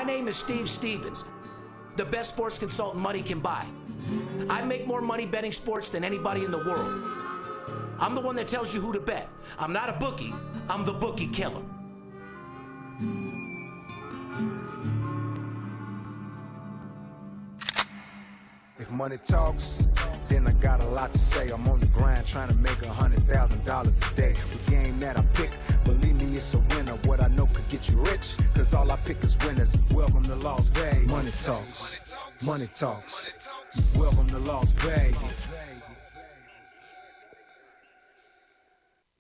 name is Steve Stevens, the best sports consultant money can buy. I make more money betting sports than anybody in the world. I'm the one that tells you who to bet. I'm not a bookie, I'm the bookie killer. If money talks, then I got a lot to say. I'm on the grind trying to make $100,000 a day. The game that I pick, believe me, it's a winner. What I know could get you rich, cause all I pick is winners. Welcome to Las Vegas. Money talks, money talks. Welcome to Las Vegas.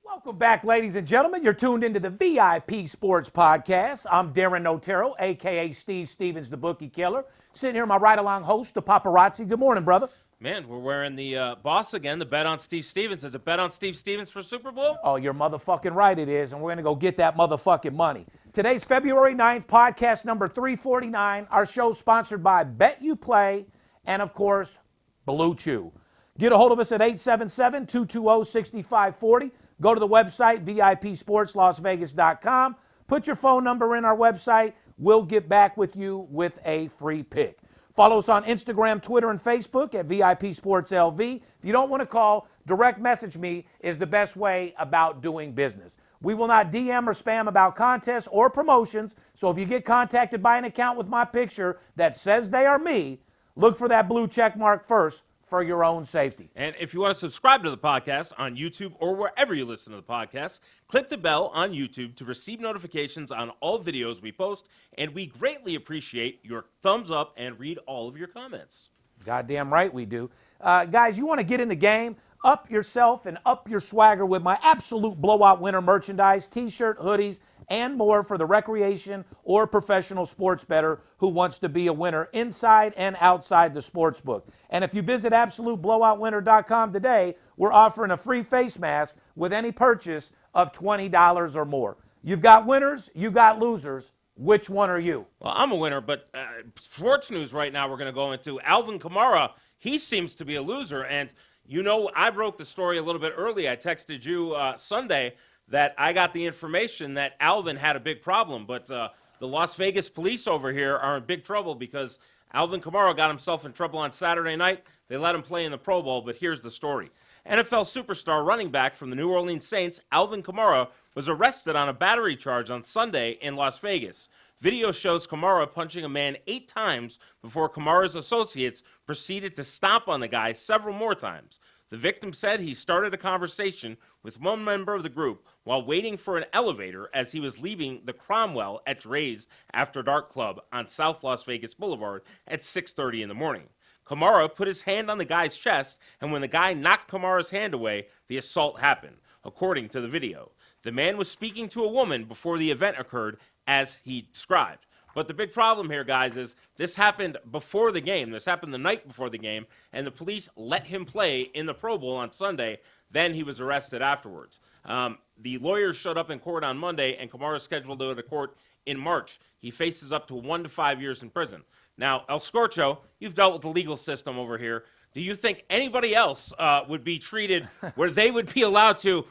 Welcome back, ladies and gentlemen. You're tuned into the VIP Sports Podcast. I'm Darren Otero, a.k.a. Steve Stevens, the Bookie Killer. Sitting here, my ride-along host, the Paparazzi. Good morning, brother. Man, we're wearing the boss again, the bet on Steve Stevens. Is it bet on Steve Stevens for Super Bowl? Oh, you're motherfucking right it is, and we're going to go get that motherfucking money. Today's February 9th, podcast number 349. Our show's sponsored by Bet You Play and, of course, Blue Chew. Get a hold of us at 877-220-6540. Go to the website, VIPSportsLasVegas.com. Put your phone number in our website. We'll get back with you with a free pick. Follow us on Instagram, Twitter, and Facebook at VIP Sports LV. If you don't want to call, direct message me is the best way about doing business. We will not DM or spam about contests or promotions, so if you get contacted by an account with my picture that says they are me, look for that blue check mark first for your own safety. And if you want to subscribe to the podcast on YouTube or wherever you listen to the podcast, click the bell on YouTube to receive notifications on all videos we post, and we greatly appreciate your thumbs up and read all of your comments. Goddamn right we do. Guys, you want to get in the game? Up yourself and up your swagger with my absolute blowout winner merchandise, t-shirt, hoodies, and more for the recreation or professional sports bettor who wants to be a winner inside and outside the sports book. And if you visit AbsoluteBlowoutWinner.com today, we're offering a free face mask with any purchase of $20 or more. You've got winners, you got losers. Which one are you? Well, I'm a winner, but sports news right now we're going to go into. Alvin Kamara, he seems to be a loser. And, you know, I broke the story a little bit early. I texted you Sunday that I got the information that Alvin had a big problem. But the Las Vegas police over here are in big trouble because Alvin Kamara got himself in trouble on Saturday night. They let him play in the Pro Bowl, but here's the story. NFL superstar running back from the New Orleans Saints, Alvin Kamara, was arrested on a battery charge on Sunday in Las Vegas. Video shows Kamara punching a man 8 times before Kamara's associates proceeded to stomp on the guy several more times. The victim said he started a conversation with one member of the group while waiting for an elevator as he was leaving the Cromwell at Dre's After Dark Club on South Las Vegas Boulevard at 6:30 in the morning. Kamara put his hand on the guy's chest, and when the guy knocked Kamara's hand away, the assault happened, according to the video. The man was speaking to a woman before the event occurred, as he described. But the big problem here, guys, is this happened before the game. This happened the night before the game, and the police let him play in the Pro Bowl on Sunday. Then he was arrested afterwards. The lawyers showed up in court on Monday, and Kamara is scheduled to go to court in March. He faces up to 1 to 5 years in prison. Now, El Scorcho, you've dealt with the legal system over here. Do you think anybody else would be treated where they would be allowed to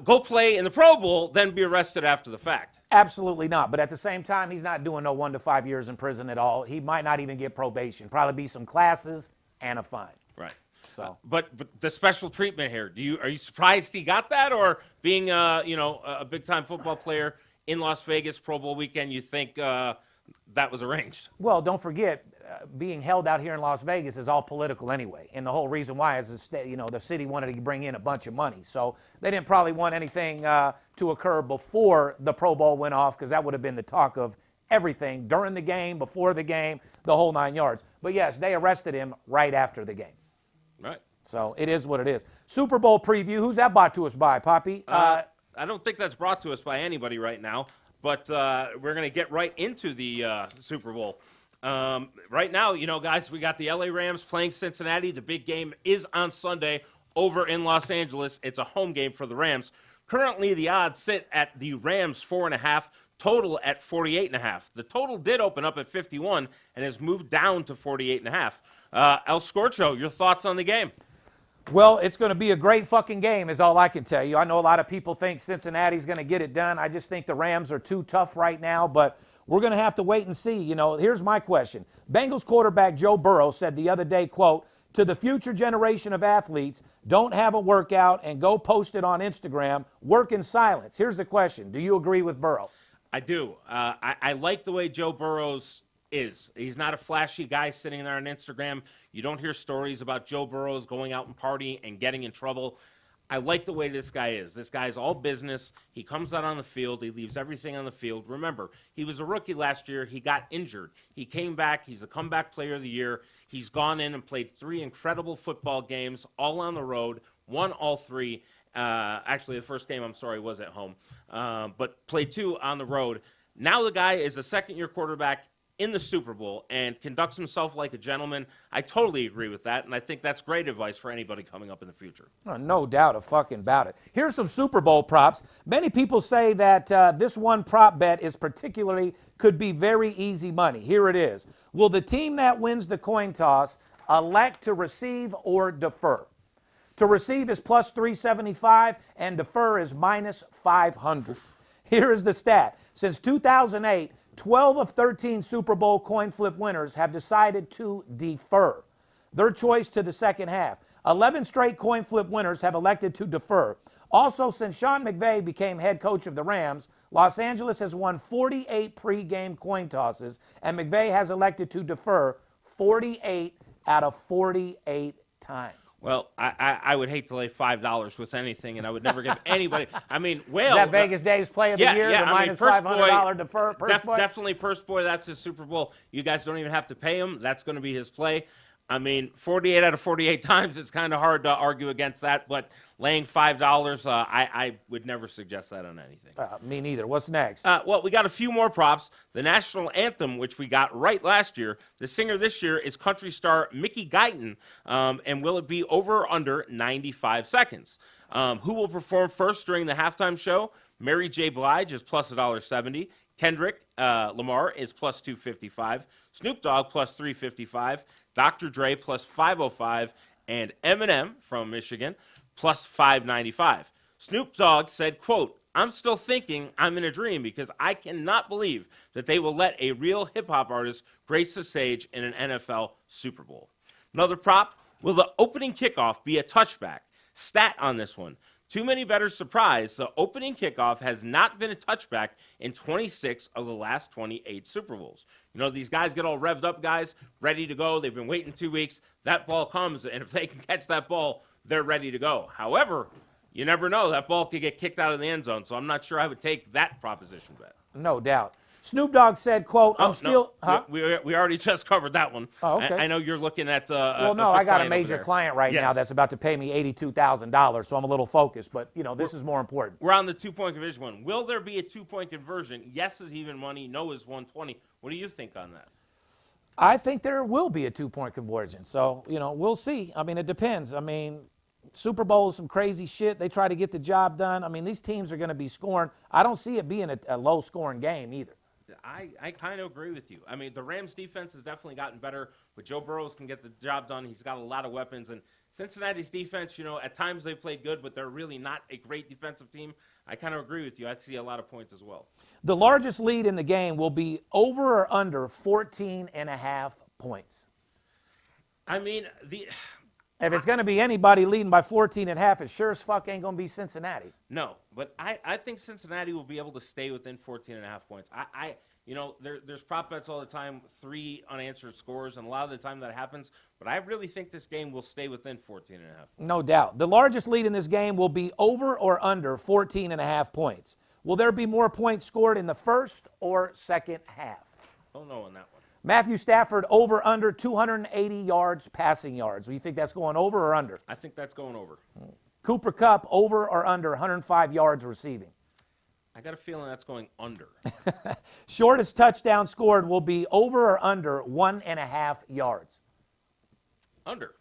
go play in the Pro Bowl, then be arrested after the fact? Absolutely not. But at the same time, he's not doing no 1 to 5 years in prison at all. He might not even get probation. Probably be some classes and a fine. Right. So, but the special treatment here, are you surprised he got that, or being a big time football player in Las Vegas Pro Bowl weekend, you think that was arranged? Well, don't forget, being held out here in Las Vegas is all political anyway. And the whole reason why is the city wanted to bring in a bunch of money. So they didn't probably want anything to occur before the Pro Bowl went off, because that would have been the talk of everything during the game, before the game, the whole 9 yards. But yes, they arrested him right after the game. Right. So it is what it is. Super Bowl preview. Who's that brought to us by, Poppy? I don't think that's brought to us by anybody right now, but we're going to get right into the Super Bowl. Right now, guys, we got the LA Rams playing Cincinnati. The big game is on Sunday over in Los Angeles. It's a home game for the Rams. Currently, the odds sit at the Rams 4.5, total at 48.5. The total did open up at 51 and has moved down to 48.5. El Scorcho, your thoughts on the game? Well, it's going to be a great fucking game is all I can tell you. I know a lot of people think Cincinnati's going to get it done. I just think the Rams are too tough right now. But We're going to have to wait and see. Here's my question. Bengals quarterback Joe Burrow said the other day, quote, to the future generation of athletes, don't have a workout and go post it on Instagram. Work in silence. Here's the question. Do you agree with Burrow? I do. I like the way Joe Burrow's is. He's not a flashy guy sitting there on Instagram. You don't hear stories about Joe Burrow's going out and partying and getting in trouble. I like the way this guy is. This guy's all business. He comes out on the field. He leaves everything on the field. Remember, he was a rookie last year. He got injured. He came back. He's a comeback player of the year. He's gone in and played 3 incredible football games, all on the road, won all 3. Actually, the first game, was at home, but played 2 on the road. Now the guy is a second-year quarterback in the Super Bowl and conducts himself like a gentleman. I totally agree with that, and I think that's great advice for anybody coming up in the future. Oh, no doubt about it. Here's some Super Bowl props. Many people say that this one prop bet could be very easy money. Here it is. Will the team that wins the coin toss elect to receive or defer? To receive is plus 375 and defer is minus 500. Here is the stat. Since 2008, 12 of 13 Super Bowl coin flip winners have decided to defer their choice to the second half. 11 straight coin flip winners have elected to defer. Also, since Sean McVay became head coach of the Rams, Los Angeles has won 48 pregame coin tosses, and McVay has elected to defer 48 out of 48 times. Well, I would hate to lay $5 with anything, and I would never give anybody. Is that Vegas Dave's play of the year? The minus $500 defer purse boy? Definitely purse boy. That's his Super Bowl. You guys don't even have to pay him. That's going to be his play. 48 out of 48 times, it's kind of hard to argue against that, but laying $5, I would never suggest that on anything. Me neither. What's next? Well, we got a few more props. The national anthem, which we got right last year, the singer this year is country star Mickey Guyton, and will it be over or under 95 seconds? Who will perform first during the halftime show? Mary J. Blige is plus $1.70. Kendrick Lamar is plus $2.55. Snoop Dogg plus $3.55. Dr. Dre plus $5.05. And Eminem from Michigan plus $5.95. Snoop Dogg said, quote, I'm still thinking I'm in a dream because I cannot believe that they will let a real hip-hop artist grace the stage in an NFL Super Bowl. Another prop, will the opening kickoff be a touchback? Stat on this one. Too many bettors surprised, the opening kickoff has not been a touchback in 26 of the last 28 Super Bowls. These guys get all revved up, guys, ready to go. They've been waiting 2 weeks. That ball comes, and if they can catch that ball, they're ready to go. However, you never know. That ball could get kicked out of the end zone, so I'm not sure I would take that proposition bet. No doubt. Snoop Dogg said, quote, we already just covered that one. Oh, okay. I know you're looking at I got a major client right now that's about to pay me $82,000, so I'm a little focused, but, this is more important. We're on the two-point conversion one. Will there be a two-point conversion? Yes is even money. No is 120. What do you think on that? I think there will be a two-point conversion, so, we'll see. It depends. Super Bowl is some crazy shit. They try to get the job done. These teams are going to be scoring. I don't see it being a low-scoring game either. I kind of agree with you. The Rams defense has definitely gotten better, but Joe Burrow can get the job done. He's got a lot of weapons. And Cincinnati's defense, at times they played good, but they're really not a great defensive team. I kind of agree with you. I see a lot of points as well. The largest lead in the game will be over or under 14.5 points. If it's going to be anybody leading by 14.5, it sure as fuck ain't going to be Cincinnati. No, but I think Cincinnati will be able to stay within 14.5 points. There's prop bets all the time, 3 unanswered scores, and a lot of the time that happens. But I really think this game will stay within 14.5. No doubt. The largest lead in this game will be over or under 14.5 points. Will there be more points scored in the first or second half? Don't know on that one. Matthew Stafford over under 280 yards passing yards. Do you think that's going over or under? I think that's going over. Cooper Kupp over or under 105 yards receiving? I got a feeling that's going under. Shortest touchdown scored will be over or under 1.5 yards? Under.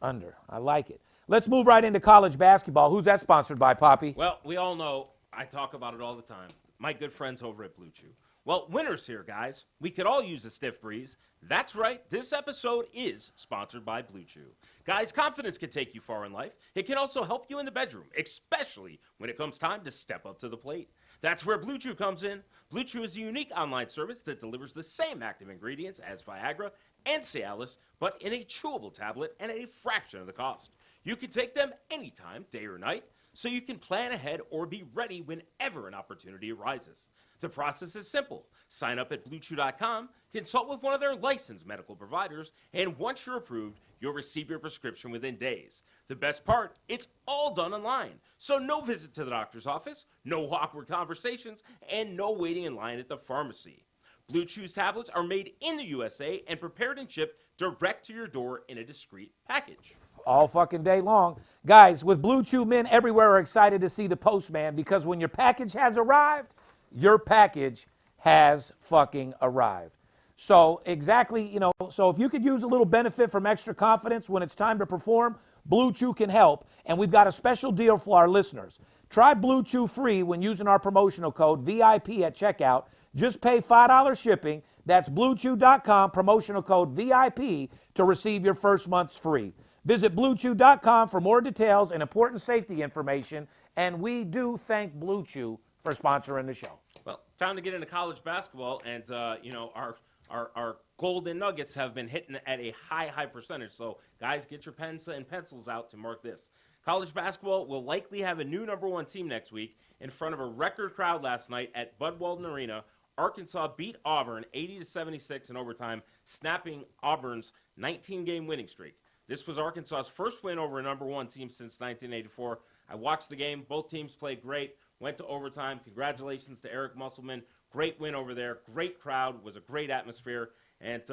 Under. I like it. Let's move right into college basketball. Who's that sponsored by, Poppy? Well, we all know. I talk about it all the time. My good friends over at Blue Chew. Well, winter's here, guys. We could all use a stiff breeze. That's right. This episode is sponsored by Blue Chew. Guys, confidence can take you far in life. It can also help you in the bedroom, especially when it comes time to step up to the plate. That's where Blue Chew comes in. Blue Chew is a unique online service that delivers the same active ingredients as Viagra and Cialis, but in a chewable tablet and at a fraction of the cost. You can take them anytime, day or night, so you can plan ahead or be ready whenever an opportunity arises. The process is simple. Sign up at BlueChew.com, consult with one of their licensed medical providers, and once you're approved, you'll receive your prescription within days. The best part, it's all done online. So no visit to the doctor's office, no awkward conversations, and no waiting in line at the pharmacy. Blue Chew's tablets are made in the USA and prepared and shipped direct to your door in a discreet package. All fucking day long. Guys, with Blue Chew, men everywhere are excited to see the postman because when your package has arrived, your package has fucking arrived. So exactly, so if you could use a little benefit from extra confidence when it's time to perform, Blue Chew can help. And we've got a special deal for our listeners. Try Blue Chew free when using our promotional code VIP at checkout. Just pay $5 shipping. That's BlueChew.com, promotional code VIP to receive your first month's free. Visit BlueChew.com for more details and important safety information. And we do thank Blue Chew for sponsoring the show. Well, time to get into college basketball, and our golden nuggets have been hitting at a high percentage. So, guys, get your pens and pencils out to mark this. College basketball will likely have a new number one team next week in front of a record crowd last night at Bud Walton Arena. Arkansas beat Auburn 80-76 in overtime, snapping Auburn's 19-game winning streak. This was Arkansas's first win over a number one team since 1984. I watched the game. Both teams played great. Went to overtime. Congratulations to Eric Musselman. Great win over there. Great crowd. Was a great atmosphere. And,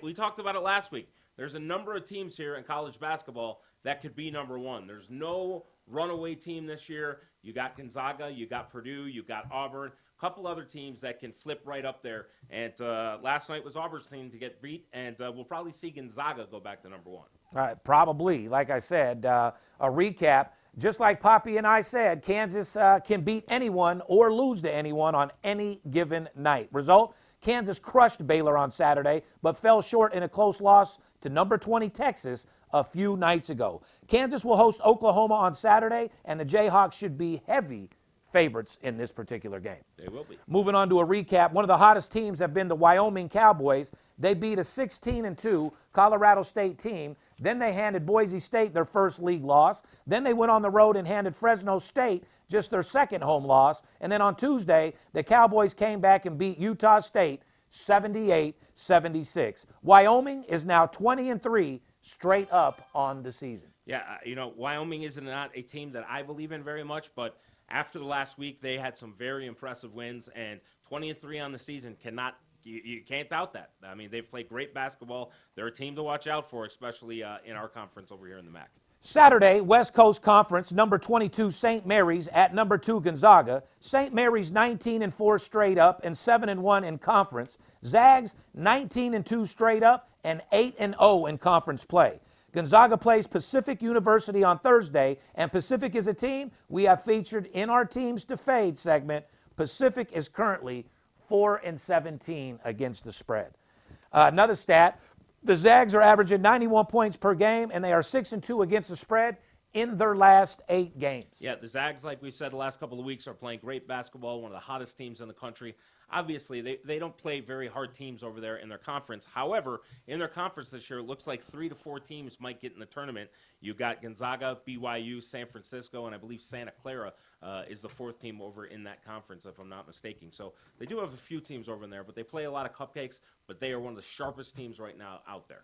we talked about it last week. There's a number of teams here in college basketball that could be number one. There's no runaway team this year. You got Gonzaga. You got Purdue. You got Auburn. A couple other teams that can flip right up there. And last night was Auburn's team to get beat. And we'll probably see Gonzaga go back to number one. Probably. Like I said, a recap. Just like Poppy and I said, Kansas can beat anyone or lose to anyone on any given night. Result, Kansas crushed Baylor on Saturday, but fell short in a close loss to number 20 Texas a few nights ago. Kansas will host Oklahoma on Saturday, and the Jayhawks should be heavy favorites in this particular game. They will be. Moving on to a recap, one of the hottest teams have been the Wyoming Cowboys. They beat a 16-2 Colorado State team. Then they handed Boise State their first league loss. Then they went on the road and handed Fresno State just their second home loss. And then on Tuesday, the Cowboys came back and beat Utah State 78-76. Wyoming is now 20-3 straight up on the season. Yeah, Wyoming is not a team that I believe in very much, but after the last week, they had some very impressive wins, and 20-3 on the season you can't doubt that. I mean, they've played great basketball. They're a team to watch out for, especially in our conference over here in the MAC. Saturday, West Coast Conference, number 22 St. Mary's at number 2 Gonzaga. St. Mary's 19-4 straight up and 7-1 in conference. Zags 19-2 straight up and 8-0 in conference play. Gonzaga plays Pacific University on Thursday, and Pacific is a team we have featured in our Teams to Fade segment. Pacific is currently 4-17 against the spread. Another stat, the Zags are averaging 91 points per game, and they are 6-2 against the spread in their last 8 games. Yeah, the Zags, like we said the last couple of weeks, are playing great basketball, one of the hottest teams in the country. Obviously, they don't play very hard teams over there in their conference. However, in their conference this year, it looks like 3 to 4 teams might get in the tournament. You got Gonzaga, BYU, San Francisco, and I believe Santa Clara is the 4th team over in that conference, if I'm not mistaken. So they do have a few teams over in there, but they play a lot of cupcakes, but they are one of the sharpest teams right now out there.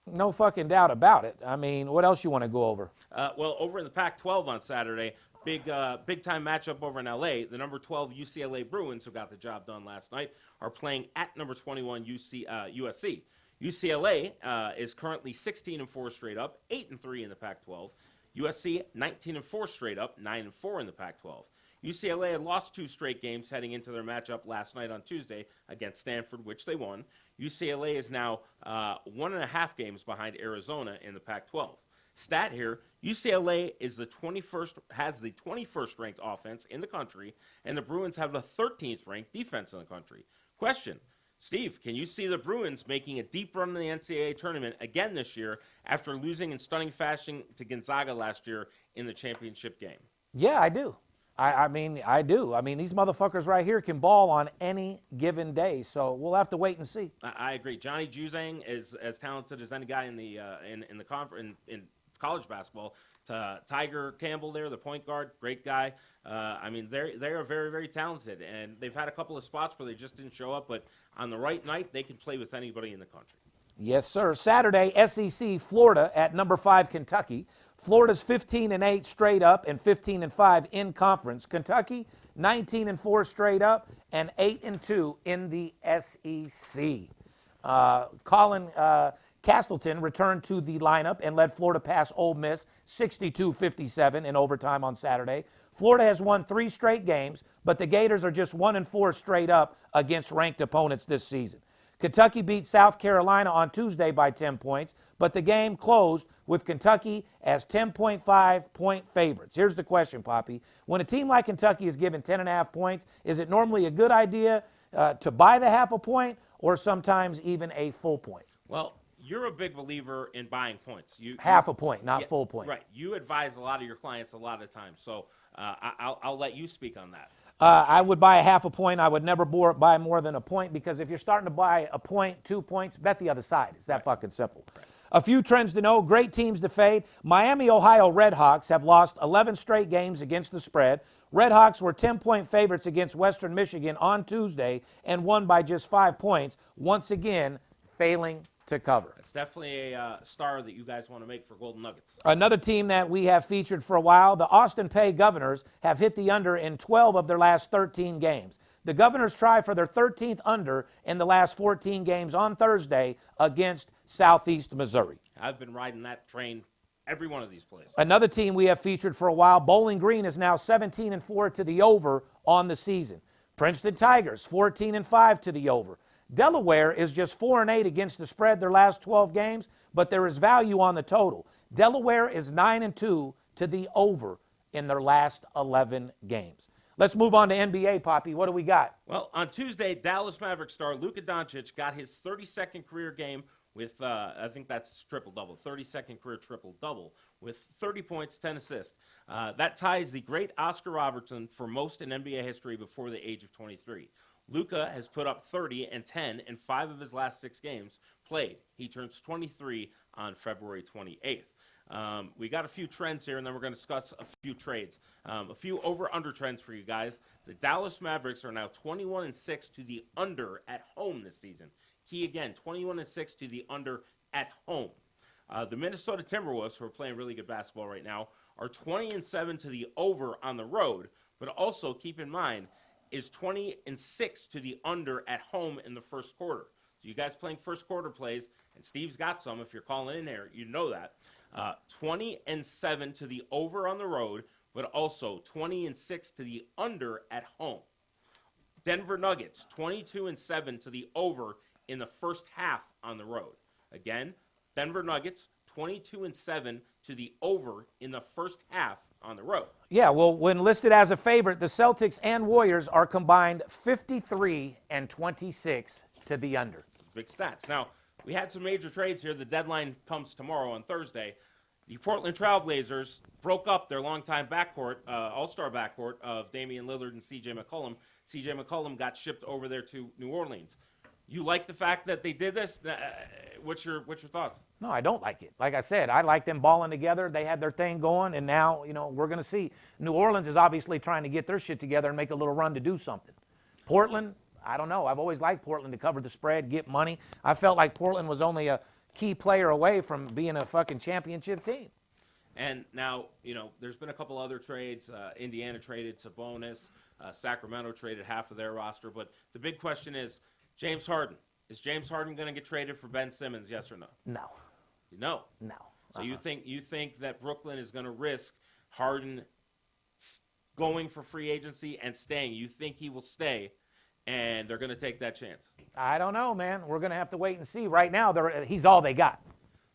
No fucking doubt about it. I mean, what else you want to go over? Well, over in the Pac-12 on Saturday, big-time matchup over in L.A., the number 12 UCLA Bruins, who got the job done last night, are playing at number 21 USC. UCLA is currently 16-4 straight up, 8-3 in the Pac-12. USC 19-4 straight up, 9-4 in the Pac-12. UCLA had lost 2 straight games heading into their matchup last night on Tuesday against Stanford, which they won. UCLA is now 1.5 games behind Arizona in the Pac-12. Stat here, UCLA has the 21st ranked offense in the country, and the Bruins have the 13th ranked defense in the country. Question, Steve, can you see the Bruins making a deep run in the NCAA tournament again this year after losing in stunning fashion to Gonzaga last year in the championship game? Yeah, I do. I mean, I do. I mean, these motherfuckers right here can ball on any given day. So we'll have to wait and see. I agree. Johnny Juzang is as talented as any guy in the in college basketball. Tiger Campbell there, the point guard, great guy. I mean, they are very, very talented, and they've had a couple of spots where they just didn't show up, but on the right night, they can play with anybody in the country. Yes, sir. Saturday, SEC, Florida at number 5, Kentucky. Florida's 15-8 straight up and 15-5 in conference. Kentucky, 19-4 straight up and 8-2 in the SEC. Colin Castleton returned to the lineup and led Florida past Ole Miss 62-57 in overtime on Saturday. Florida has won 3 straight games, but the Gators are just 1-4 straight up against ranked opponents this season. Kentucky beat South Carolina on Tuesday by 10 points, but the game closed with Kentucky as 10.5-point favorites. Here's the question, Poppy. When a team like Kentucky is given 10.5 points, is it normally a good idea to buy the half a point or sometimes even a full point? Well, you're a big believer in buying points. Half a point, not full point. Right. You advise a lot of your clients a lot of times, so I'll let you speak on that. I would buy a half a point. I would never buy more than a point because if you're starting to buy a point, 2 points, bet the other side. It's that fucking simple. Right. A few trends to know, great teams to fade. Miami, Ohio Redhawks have lost 11 straight games against the spread. Redhawks were 10-point favorites against Western Michigan on Tuesday and won by just 5 points, once again failing to cover. It's definitely a star that you guys want to make for Golden Nuggets. Another team that we have featured for a while, the Austin Peay Governors, have hit the under in 12 of their last 13 games. The Governors try for their 13th under in the last 14 games on Thursday against Southeast Missouri. I've been riding that train every one of these plays. Another team we have featured for a while, Bowling Green, is now 17-4 to the over on the season. Princeton Tigers, 14-5 to the over. Delaware is just 4-8 against the spread their last 12 games, but there is value on the total. Delaware is 9-2 to the over in their last 11 games. Let's move on to NBA, Poppy. What do we got? Well, on Tuesday, Dallas Mavericks star Luka Doncic got his 32nd career game with, I think that's triple-double, 32nd career triple-double with 30 points, 10 assists. That ties the great Oscar Robertson for most in NBA history before the age of 23. Luka has put up 30 and 10 in 5 of his last 6 games played. He turns 23 on February 28th. We got a few trends here, and then we're going to discuss a few trades. A few over-under trends for you guys. The Dallas Mavericks are now 21-6 to the under at home this season. Key again, 21-6 to the under at home. The Minnesota Timberwolves, who are playing really good basketball right now, are 20-7 to the over on the road, but also keep in mind, is 20-6 to the under at home in the first quarter. So you guys playing first quarter plays, and Steve's got some. If you're calling in there, you know that. 20-7 to the over on the road, but also 20-6 to the under at home. Denver Nuggets, 22-7 to the over in the first half on the road. Again, Denver Nuggets, 22-7 to the over in the first half on the road. Yeah, well, when listed as a favorite, the Celtics and Warriors are combined 53-26 to the under. Big stats. Now, we had some major trades here. The deadline comes tomorrow on Thursday. The Portland Trail Blazers broke up their longtime backcourt, all-star backcourt of Damian Lillard and C.J. McCollum. C.J. McCollum got shipped over there to New Orleans. You like the fact that they did this? What's your thoughts? No, I don't like it. Like I said, I like them balling together. They had their thing going, and now, we're going to see. New Orleans is obviously trying to get their shit together and make a little run to do something. Portland, I don't know. I've always liked Portland to cover the spread, get money. I felt like Portland was only a key player away from being a fucking championship team. And now, there's been a couple other trades. Indiana traded Sabonis. Sacramento traded half of their roster. But the big question is, James Harden. Is James Harden going to get traded for Ben Simmons, yes or no? No. No? No. So you think that Brooklyn is going to risk Harden going for free agency and staying? You think he will stay, and they're going to take that chance? I don't know, man. We're going to have to wait and see. Right now, he's all they got.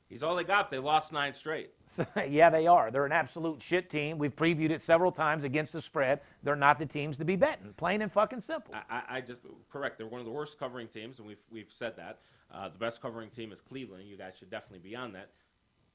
He's all they got. They lost 9 straight. So, yeah, they are. They're an absolute shit team. We've previewed it several times against the spread. They're not the teams to be betting. Plain and fucking simple. I just correct. They're one of the worst covering teams, and we've said that. The best covering team is Cleveland. You guys should definitely be on that.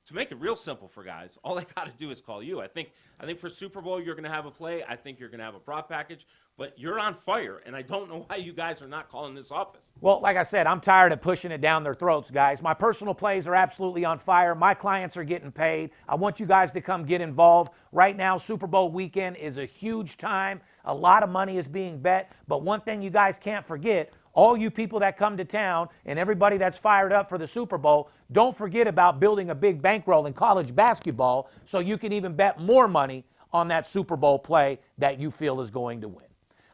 to make it real simple for guys, all they got to do is call you. I think for Super Bowl you're going to have a play. I think you're going to have a prop package. But you're on fire, and I don't know why you guys are not calling this office. Well, like I said, I'm tired of pushing it down their throats, guys. My personal plays are absolutely on fire. My clients are getting paid. I want you guys to come get involved. Right now, Super Bowl weekend is a huge time. A lot of money is being bet. But one thing you guys can't forget, all you people that come to town and everybody that's fired up for the Super Bowl, don't forget about building a big bankroll in college basketball so you can even bet more money on that Super Bowl play that you feel is going to win.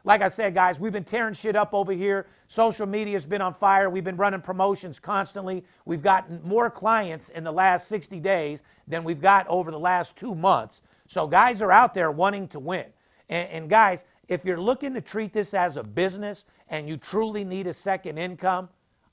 Like I said, guys, we've been tearing shit up over here. Social media has been on fire. We've been running promotions constantly. We've gotten more clients in the last 60 days than we've got over the last 2 months. So guys are out there wanting to win. And guys, if you're looking to treat this as a business and you truly need a second income,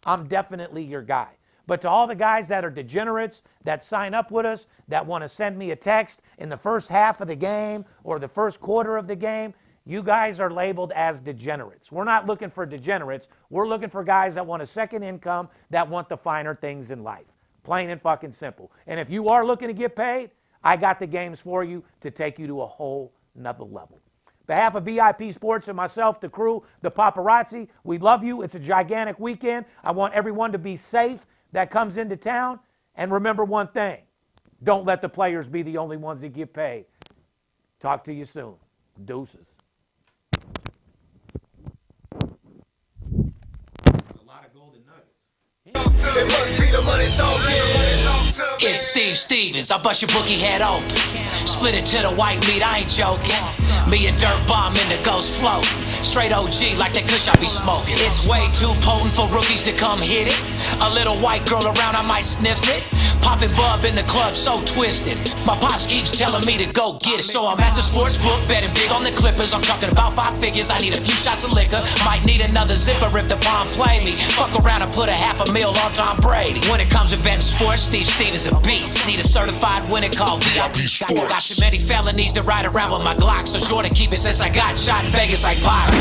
I'm definitely your guy. But to all the guys that are degenerates, that sign up with us, that want to send me a text in the first half of the game or the first quarter of the game, you guys are labeled as degenerates. We're not looking for degenerates. We're looking for guys that want a second income, that want the finer things in life. Plain and fucking simple. And if you are looking to get paid, I got the games for you to take you to a whole nother level. On behalf of VIP Sports and myself, the crew, the paparazzi, we love you. It's a gigantic weekend. I want everyone to be safe that comes into town. And remember one thing, don't let the players be the only ones that get paid. Talk to you soon. Deuces. It must be the money talking. It's Steve Stevens, I bust your bookie head open. Split it to the white meat, I ain't joking. Me and Dirt Bomb in the ghost float. Straight OG like that kush I be smoking. It's way too potent for rookies to come hit it. A little white girl around, I might sniff it. Poppin' bub in the club, so twisted. My pops keeps telling me to go get it. So I'm at the sports book, betting big on the Clippers. I'm talking about 5 figures, I need a few shots of liquor. Might need another zipper if the bomb play me. Fuck around and put $500,000 on Tom Brady. When it comes to betting sports, Steve Stevens a beast. Need a certified winner called VIP Sports. Got too many felonies to ride around with my Glock, so sure to keep it since I got shot in Vegas like Byron.